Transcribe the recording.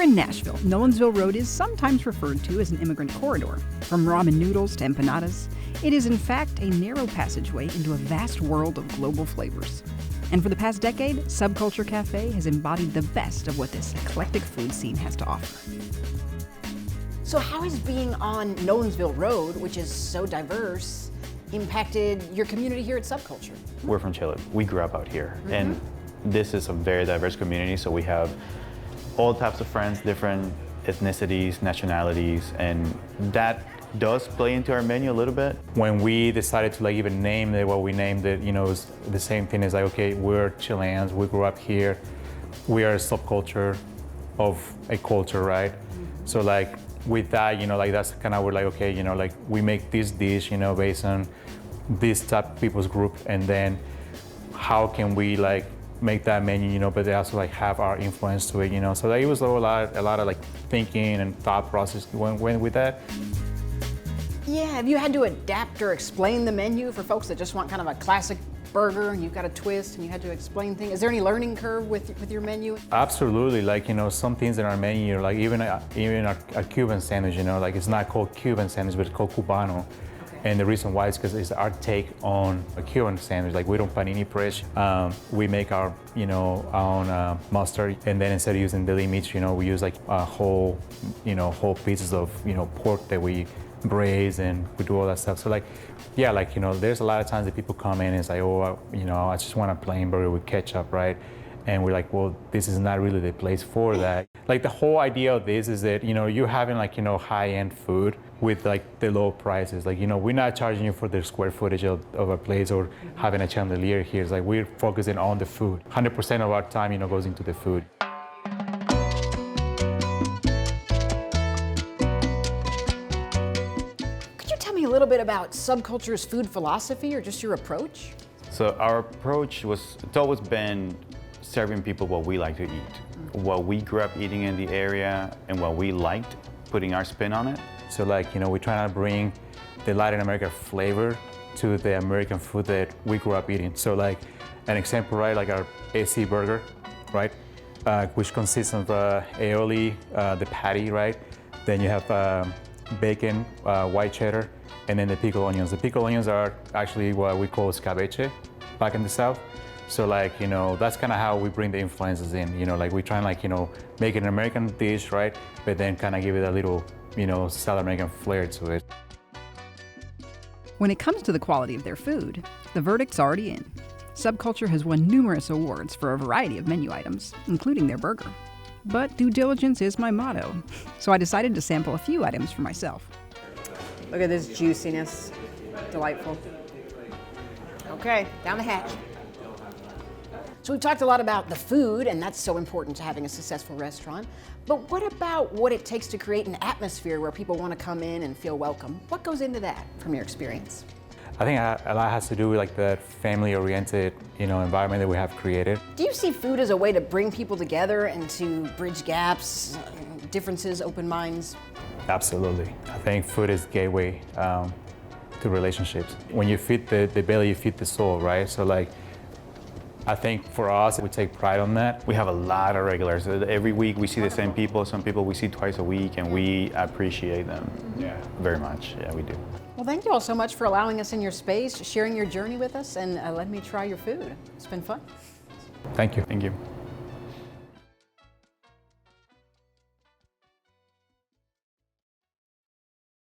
in Nashville, Nolensville Road is sometimes referred to as an immigrant corridor. From ramen noodles to empanadas, it is in fact a narrow passageway into a vast world of global flavors. And for the past decade, Subculture Cafe has embodied the best of what this eclectic food scene has to offer. So how has being on Nolensville Road, which is so diverse, impacted your community here at Subculture? We're from Chile. We grew up out here. And this is a very diverse community, so we have all types of friends, different ethnicities, nationalities, and that does play into our menu a little bit. When we decided to even name it, what we named it, it was the same thing as okay, we're Chileans, we grew up here, we are a subculture of a culture, right? So with that, that's kind of we're okay, we make this dish, based on this type of people's group, and then how can we make that menu, but they also have our influence to it, So it was a lot of thinking and thought process went with that. Yeah, have you had to adapt or explain the menu for folks that just want kind of a classic burger and you've got a twist and you had to explain things? Is there any learning curve with your menu? Absolutely, some things in our menu, even our Cuban sandwich, it's not called Cuban sandwich, but it's called Cubano. And the reason why is because it's our take on a Cuban sandwich. We don't panini press. We make our, own mustard, and then instead of using deli meats, we use whole pieces of, pork that we braise, and we do all that stuff. So there's a lot of times that people come in and say, I just want a plain burger with ketchup, right? And we're like, well, this is not really the place for that. The whole idea of this is that, you're having high-end food with the low prices. We're not charging you for the square footage of a place or having a chandelier here. It's we're focusing on the food. 100% of our time, goes into the food. Could you tell me a little bit about Subculture's food philosophy or just your approach? So our approach it's always been serving people what we like to eat, what we grew up eating in the area, and what we liked, putting our spin on it. So we're trying to bring the Latin American flavor to the American food that we grew up eating. So an example, right, our AC burger, right, which consists of aioli, the patty, right? Then you have bacon, white cheddar, and then the pickled onions. The pickled onions are actually what we call escabeche back in the South. So that's kind of how we bring the influences in, we try and make it an American dish, right? But then kind of give it a little, South American flair to it. When it comes to the quality of their food, the verdict's already in. Subculture has won numerous awards for a variety of menu items, including their burger. But due diligence is my motto, so I decided to sample a few items for myself. Look at this juiciness. Delightful. Okay, down the hatch. So we've talked a lot about the food, and that's so important to having a successful restaurant. But what about what it takes to create an atmosphere where people want to come in and feel welcome? What goes into that from your experience? I think a lot has to do with that family-oriented, environment that we have created. Do you see food as a way to bring people together and to bridge gaps, differences, open minds? Absolutely. I think food is gateway to relationships. When you feed the belly, you feed the soul, right? So I think for us, we take pride on that. We have a lot of regulars. Every week we see the same people. Some people we see twice a week, and we appreciate them very much. Yeah, we do. Well, thank you all so much for allowing us in your space, sharing your journey with us, and letting me try your food. It's been fun. Thank you. Thank you.